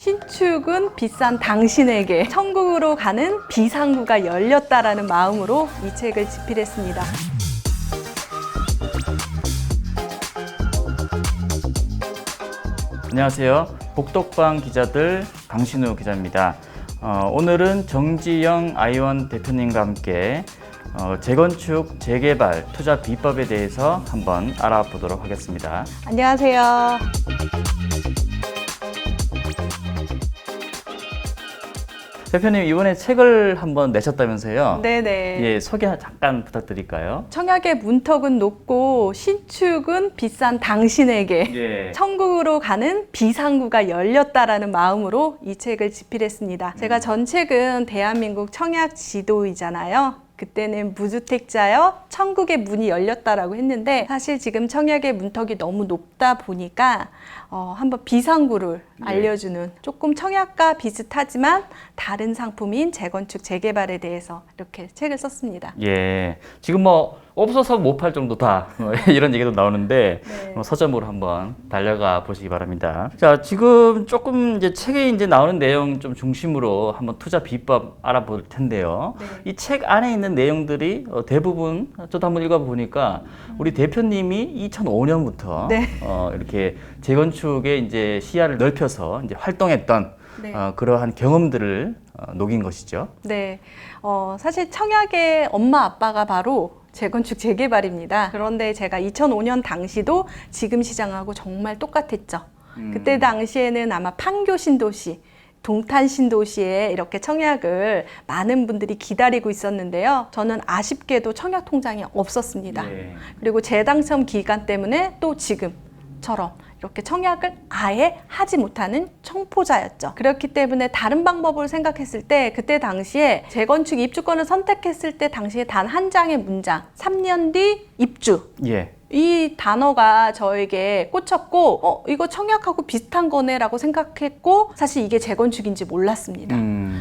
신축은 비싼 당신에게 천국으로 가는 비상구가 열렸다라는 마음으로 이 책을 집필했습니다. 안녕하세요. 복덕방 기자들 강신우 기자입니다. 오늘은 정지영 아이원 대표님과 함께 재건축, 재개발, 투자 비법에 대해서 한번 알아보도록 하겠습니다. 안녕하세요. 대표님 이번에 책을 한번 내셨다면서요? 네네. 예, 소개 잠깐 부탁드릴까요? 청약의 문턱은 높고 신축은 비싼 당신에게 예. 천국으로 가는 비상구가 열렸다라는 마음으로 이 책을 집필했습니다. 제가 전 책은 대한민국 청약 지도이잖아요. 그때는 무주택자여 천국의 문이 열렸다라고 했는데 사실 지금 청약의 문턱이 너무 높다 보니까 한번 비상구를 알려주는 조금 청약과 비슷하지만 다른 상품인 재건축, 재개발에 대해서 이렇게 책을 썼습니다. 예. 지금 뭐 없어서 못 팔 정도다 이런 얘기도 나오는데 네. 서점으로 한번 달려가 보시기 바랍니다. 자, 지금 조금 이제 책에 이제 나오는 내용 좀 중심으로 한번 투자 비법 알아볼 텐데요. 네. 이 책 안에 있는 내용들이 대부분 저도 한번 읽어 보니까 우리 대표님이 2005년부터 네. 이렇게 재건축의 이제 시야를 넓혀서 이제 활동했던 네. 그러한 경험들을 녹인 것이죠. 네, 사실 청약의 엄마 아빠가 바로 재건축 재개발입니다. 그런데 제가 2005년 당시도 지금 시장하고 정말 똑같았죠. 그때 당시에는 아마 판교 신도시, 동탄 신도시에 이렇게 청약을 많은 분들이 기다리고 있었는데요. 저는 아쉽게도 청약 통장이 없었습니다. 네. 그리고 재당첨 기간 때문에 또 지금처럼 이렇게 청약을 아예 하지 못하는 청포자였죠. 그렇기 때문에 다른 방법을 생각했을 때 그때 당시에 재건축 입주권을 선택했을 때 당시에 단 한 장의 문장 3년 뒤 입주 예. 이 단어가 저에게 꽂혔고 이거 청약하고 비슷한 거네 라고 생각했고 사실 이게 재건축인지 몰랐습니다.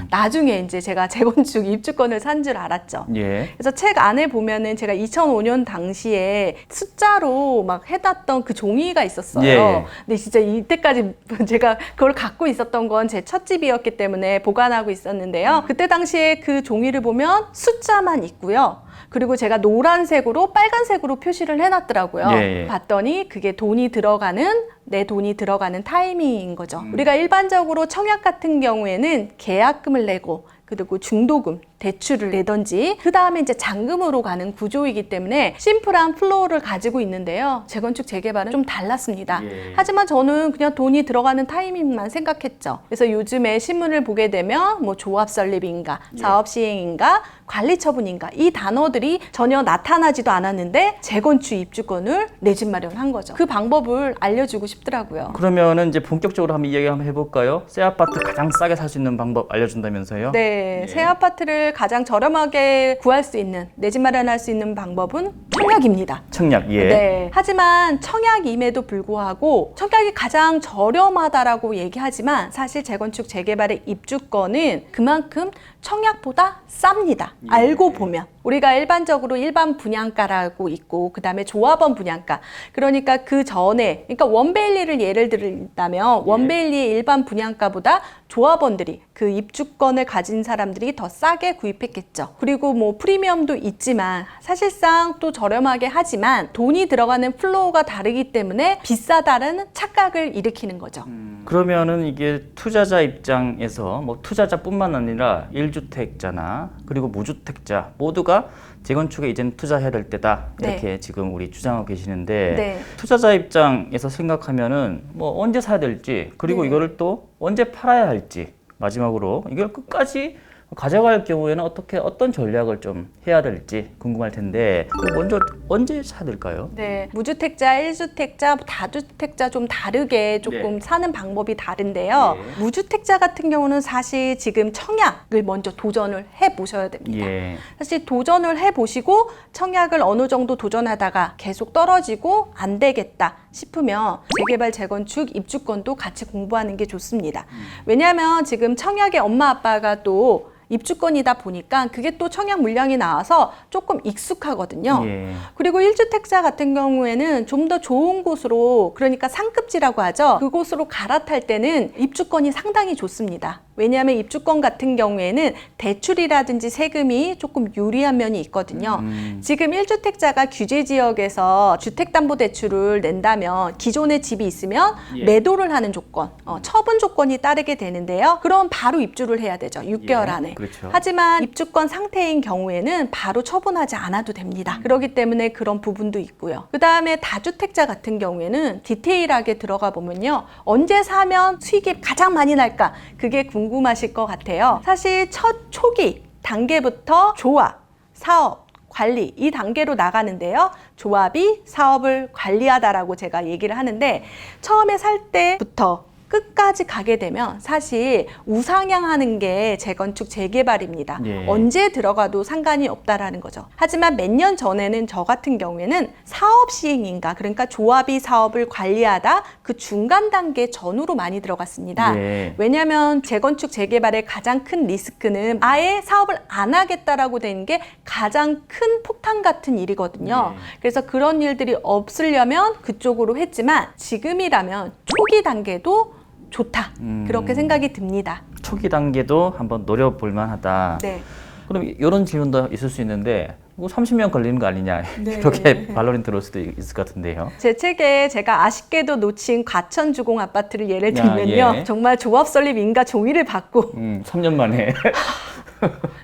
나중에 이제 제가 재건축 입주권을 산 줄 알았죠. 예. 그래서 책 안에 보면은 제가 2005년 당시에 숫자로 막 해놨던 그 종이가 있었어요. 예. 근데 진짜 이때까지 제가 그걸 갖고 있었던 건 제 첫 집이었기 때문에 보관하고 있었는데요. 그때 당시에 그 종이를 보면 숫자만 있고요. 그리고 제가 노란색으로 빨간색으로 표시를 해놨더라고요. 예. 봤더니 그게 내 돈이 들어가는 타이밍인 거죠. 우리가 일반적으로 청약 같은 경우에는 계약금을 내고 그리고 중도금, 대출을 내던지 그 다음에 이제 잔금으로 가는 구조이기 때문에 심플한 플로우를 가지고 있는데요. 재건축, 재개발은 좀 달랐습니다. 예. 하지만 저는 그냥 돈이 들어가는 타이밍만 생각했죠. 그래서 요즘에 신문을 보게 되면 뭐 조합 설립인가, 사업 시행인가, 관리 처분인가 이 단어들이 전혀 나타나지도 않았는데 재건축 입주권을 내 집 마련한 거죠. 그 방법을 알려주고 싶더라고요. 그러면은 이제 본격적으로 한번 이야기 한번 해볼까요? 새 아파트 가장 싸게 살 수 있는 방법 알려준다면서요? 네, 예. 새 아파트를 가장 저렴하게 구할 수 있는, 내 집 마련할 수 있는 방법은 청약입니다. 청약, 예. 네. 하지만 청약임에도 불구하고 청약이 가장 저렴하다라고 얘기하지만 사실 재건축, 재개발의 입주권은 그만큼 청약보다 쌉니다. 알고 보면. 우리가 일반적으로 일반 분양가라고 있고 그 다음에 조합원 분양가 그러니까 그 전에 그러니까 원베일리를 예를 들다면 원베일리의 일반 분양가보다 조합원들이 그 입주권을 가진 사람들이 더 싸게 구입했겠죠. 그리고 뭐 프리미엄도 있지만 사실상 또 저렴하게 하지만 돈이 들어가는 플로우가 다르기 때문에 비싸다는 착각을 일으키는 거죠. 그러면은 이게 투자자 입장에서 뭐 투자자뿐만 아니라 1주택자나 그리고 무주택자 모두가 재건축에 이제는 투자해야 될 때다 이렇게 지금 우리 주장하고 계시는데 네. 투자자 입장에서 생각하면은 뭐 언제 사야 될지 그리고 네. 이거를 또 언제 팔아야 할지 마지막으로 이걸 끝까지 가져갈 경우에는 어떤 전략을 좀 해야 될지 궁금할 텐데 먼저 언제 사야 될까요? 네, 무주택자, 1주택자, 다주택자 좀 다르게 조금 사는 방법이 다른데요. 네. 무주택자 같은 경우는 사실 지금 청약을 먼저 도전을 해보셔야 됩니다. 예. 사실 도전을 해보시고 청약을 어느 정도 도전하다가 계속 떨어지고 안 되겠다 싶으면 재개발, 재건축, 입주권도 같이 공부하는 게 좋습니다. 왜냐하면 지금 청약의 엄마 아빠가 또 입주권이다 보니까 그게 또 청약 물량이 나와서 조금 익숙하거든요. 예. 그리고 1주택자 같은 경우에는 좀 더 좋은 곳으로, 그러니까 상급지라고 하죠. 그곳으로 갈아탈 때는 입주권이 상당히 좋습니다. 왜냐하면 입주권 같은 경우에는 대출이라든지 세금이 조금 유리한 면이 있거든요. 지금 1주택자가 규제 지역에서 주택담보대출을 낸다면 기존에 집이 있으면 예. 매도를 하는 조건, 처분 조건이 따르게 되는데요. 그럼 바로 입주를 해야 되죠. 6개월 예, 안에. 그렇죠. 하지만 입주권 상태인 경우에는 바로 처분하지 않아도 됩니다. 그렇기 때문에 그런 부분도 있고요. 그 다음에 다주택자 같은 경우에는 디테일하게 들어가 보면요. 언제 사면 수익이 가장 많이 날까? 그게 궁금하실 것 같아요. 사실 첫 초기 단계부터 조합, 사업, 관리 이 단계로 나가는데요. 조합이 사업을 관리하다라고 제가 얘기를 하는데 처음에 살 때부터 끝까지 가게 되면 사실 우상향하는 게 재건축 재개발입니다. 예. 언제 들어가도 상관이 없다라는 거죠. 하지만 몇 년 전에는 저 같은 경우에는 사업 시행인가, 그러니까 조합이 사업을 관리하다 그 중간 단계 전후로 많이 들어갔습니다. 예. 왜냐하면 재건축 재개발의 가장 큰 리스크는 아예 사업을 안 하겠다라고 되는 게 가장 큰 폭탄 같은 일이거든요. 네. 그래서 그런 일들이 없으려면 그쪽으로 했지만 지금이라면 초기 단계도 좋다. 그렇게 생각이 듭니다. 초기 단계도 한번 노려볼 만하다. 네. 그럼 이런 질문도 있을 수 있는데 뭐 30년 걸리는 거 아니냐 네. 이렇게 반론이 들어올 수도 있을 것 같은데요. 제 책에 제가 아쉽게도 놓친 과천주공 아파트를 예를 들면요. 아, 예. 정말 조합 설립 인가 종이를 받고 3년 만에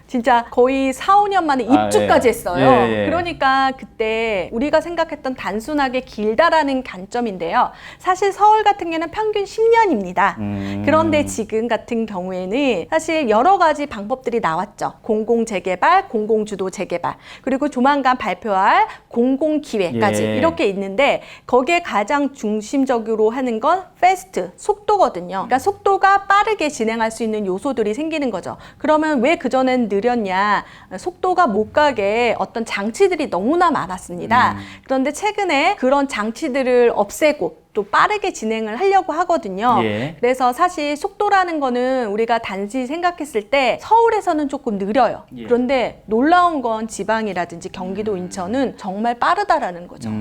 진짜 거의 4, 5년 만에 아, 입주까지 예. 했어요. 예, 예. 그러니까 그때 우리가 생각했던 단순하게 길다라는 관점인데요. 사실 서울 같은 경우는 평균 10년입니다. 그런데 지금 같은 경우에는 사실 여러 가지 방법들이 나왔죠. 공공재개발, 공공주도 재개발, 그리고 조만간 발표할 공공기회까지 예. 이렇게 있는데 거기에 가장 중심적으로 하는 건 패스트, 속도거든요. 그러니까 속도가 빠르게 진행할 수 있는 요소들이 생기는 거죠. 그러면 왜 그전엔 느렸냐? 속도가 못 가게 어떤 장치들이 너무나 많았습니다. 그런데 최근에 그런 장치들을 없애고 또 빠르게 진행을 하려고 하거든요. 예. 그래서 사실 속도라는 거는 우리가 단지 생각했을 때 서울에서는 조금 느려요. 예. 그런데 놀라운 건 지방이라든지 경기도, 인천은 정말 빠르다라는 거죠.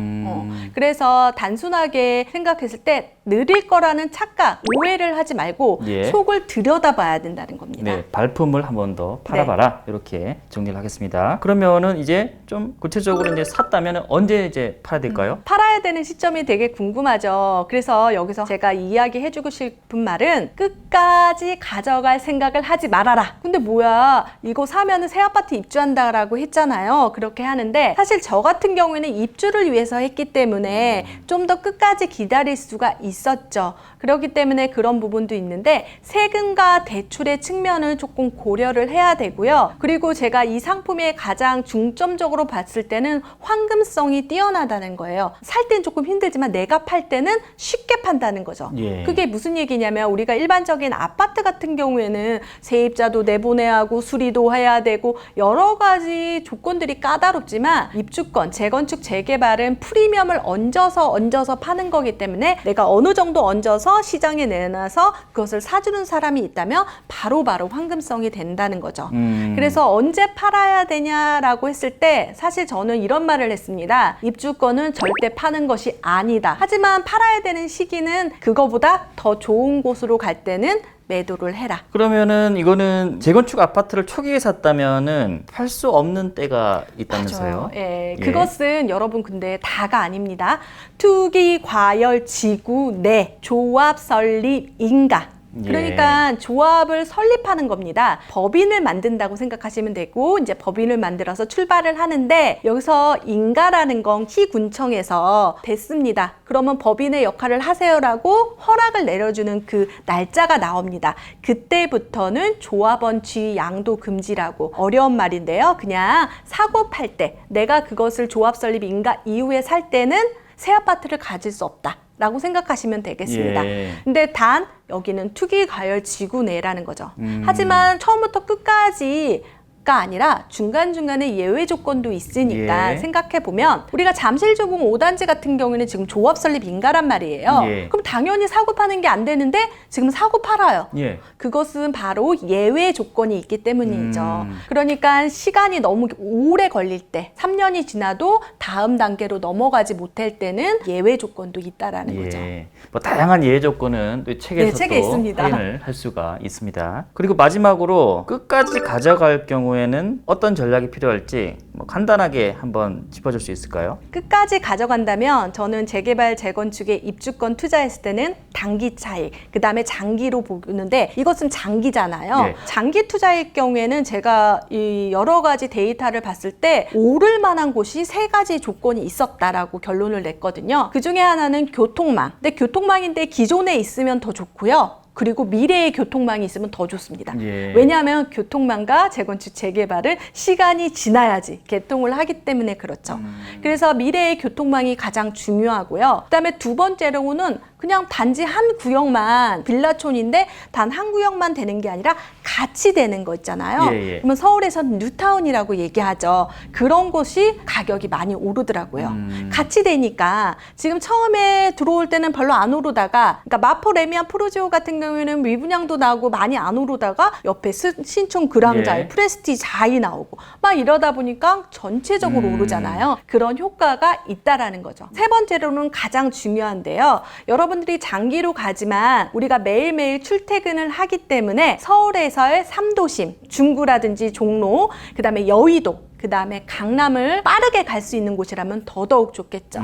그래서 단순하게 생각했을 때 느릴 거라는 착각, 오해를 하지 말고 예. 속을 들여다봐야 된다는 겁니다. 네, 발품을 한 번 더 팔아봐라 이렇게 정리를 하겠습니다. 그러면은 이제 좀 구체적으로 이제 샀다면 언제 이제 팔아야 될까요? 팔아야 되는 시점이 되게 궁금하죠. 그래서 여기서 제가 이야기해주고 싶은 말은 끝까지 가져갈 생각을 하지 말아라. 근데 뭐야, 이거 사면은 새 아파트 입주한다라고 했잖아요. 그렇게 하는데 사실 저 같은 경우에는 입주를 위해서 했기 때문에 좀 더 끝까지 기다릴 수가 있었죠. 그렇기 때문에 그런 부분도 있는데 세금과 대출의 측면을 조금 고려를 해야 되고요. 그리고 제가 이 상품에 가장 중점적으로 봤을 때는 황금성이 뛰어나다는 거예요. 살 때는 조금 힘들지만 내가 팔 때는 쉽게 판다는 거죠. 예. 그게 무슨 얘기냐면 우리가 일반적인 아파트 같은 경우에는 세입자도 내보내야 하고 수리도 해야 되고 여러 가지 조건들이 까다롭지만 입주권, 재건축, 재개발은 프리미엄을 얹어서 파는 거기 때문에 내가 어느 정도 얹어서 시장에 내놔서 그것을 사주는 사람이 있다면 바로바로 황금성이 된다는 거죠. 그래서 언제 팔아야 되냐라고 했을 때 사실 저는 이런 말을 했습니다. 입주권은 절대 파는 것이 아니다. 하지만 팔아야 되는 시기는 그거보다 더 좋은 곳으로 갈 때는 매도를 해라. 그러면은 이거는 재건축 아파트를 초기에 샀다면은 팔 수 없는 때가 있다면서요? 맞아요. 예, 예. 그것은 여러분 근데 다가 아닙니다. 투기, 과열, 지구, 내, 조합, 설립, 인가. 그러니까 조합을 설립하는 겁니다. 법인을 만든다고 생각하시면 되고 이제 법인을 만들어서 출발을 하는데 여기서 인가라는 건 시군청에서 됐습니다. 그러면 법인의 역할을 하세요라고 허락을 내려주는 그 날짜가 나옵니다. 그때부터는 조합원 지위 양도 금지라고 어려운 말인데요. 그냥 사고 팔 때 내가 그것을 조합 설립 인가 이후에 살 때는 새 아파트를 가질 수 없다. 라고 생각하시면 되겠습니다. 예. 근데 단 여기는 투기 과열 지구 내라는 거죠. 하지만 처음부터 끝까지 가 아니라 중간중간에 예외 조건도 있으니까 예. 생각해보면 우리가 잠실주공 5단지 같은 경우에는 지금 조합 설립 인가란 말이에요. 예. 그럼 당연히 사고 파는 게 안 되는데 지금 사고 팔아요. 예. 그것은 바로 예외 조건이 있기 때문이죠. 그러니까 시간이 너무 오래 걸릴 때 3년이 지나도 다음 단계로 넘어가지 못할 때는 예외 조건도 있다라는 거죠. 예. 뭐 다양한 예외 조건은 또 책에서 네, 책에 또 있습니다. 확인을 할 수가 있습니다. 그리고 마지막으로 끝까지 가져갈 경우에는 어떤 전략이 필요할지 뭐 간단하게 한번 짚어줄 수 있을까요? 끝까지 가져간다면 저는 재개발, 재건축에 입주권 투자했을 때는 단기 차익, 그 다음에 장기로 보는데 이것은 장기잖아요. 네. 장기 투자일 경우에는 제가 이 여러 가지 데이터를 봤을 때 오를 만한 곳이 3가지 조건이 있었다라고 결론을 냈거든요. 그 중에 하나는 교통망. 근데 교통망인데 기존에 있으면 더 좋고요. 그리고 미래의 교통망이 있으면 더 좋습니다. 예. 왜냐하면 교통망과 재건축, 재개발은 시간이 지나야지 개통을 하기 때문에 그렇죠. 그래서 미래의 교통망이 가장 중요하고요. 그다음에 두 번째로는 그냥 단지 한 구역만 빌라촌인데 단 한 구역만 되는 게 아니라 같이 되는 거 있잖아요. 예, 예. 그러면 서울에서는 뉴타운이라고 얘기하죠. 그런 곳이 가격이 많이 오르더라고요. 같이 되니까 지금 처음에 들어올 때는 별로 안 오르다가 그러니까 마포 레미안 프로지오 같은 경우에는 미분양도 나오고 많이 안 오르다가 옆에 신촌 그랑자이, 예. 프레스티지 하이 나오고 막 이러다 보니까 전체적으로 오르잖아요. 그런 효과가 있다라는 거죠. 세 번째로는 가장 중요한데요. 여러분들이 장기로 가지만 우리가 매일매일 출퇴근을 하기 때문에 서울에서의 3도심, 중구라든지 종로, 그 다음에 여의도, 그 다음에 강남을 빠르게 갈 수 있는 곳이라면 더더욱 좋겠죠.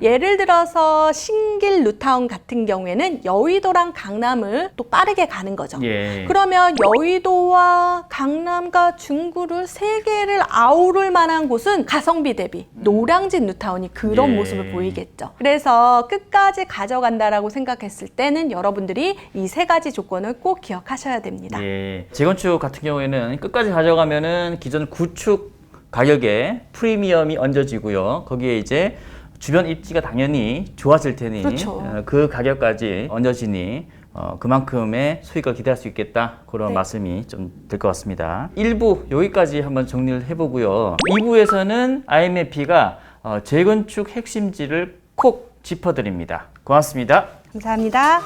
예를 들어서 신길 뉴타운 같은 경우에는 여의도랑 강남을 또 빠르게 가는 거죠. 예. 그러면 여의도와 강남과 중구를 3개를 아우를 만한 곳은 가성비 대비 노량진 뉴타운이 그런 예. 모습을 보이겠죠. 그래서 끝까지 가져간다라고 생각했을 때는 여러분들이 이 3가지 조건을 꼭 기억하셔야 됩니다. 예. 재건축 같은 경우에는 끝까지 가져가면은 기존 구축 가격에 프리미엄이 얹어지고요. 거기에 이제 주변 입지가 당연히 좋아질 테니 그렇죠. 그 가격까지 얹어지니 그만큼의 수익을 기대할 수 있겠다. 그런 네. 말씀이 좀 될 것 같습니다. 1부 여기까지 한번 정리를 해보고요. 2부에서는 IMF가 재건축 핵심지를 콕 짚어드립니다. 고맙습니다. 감사합니다.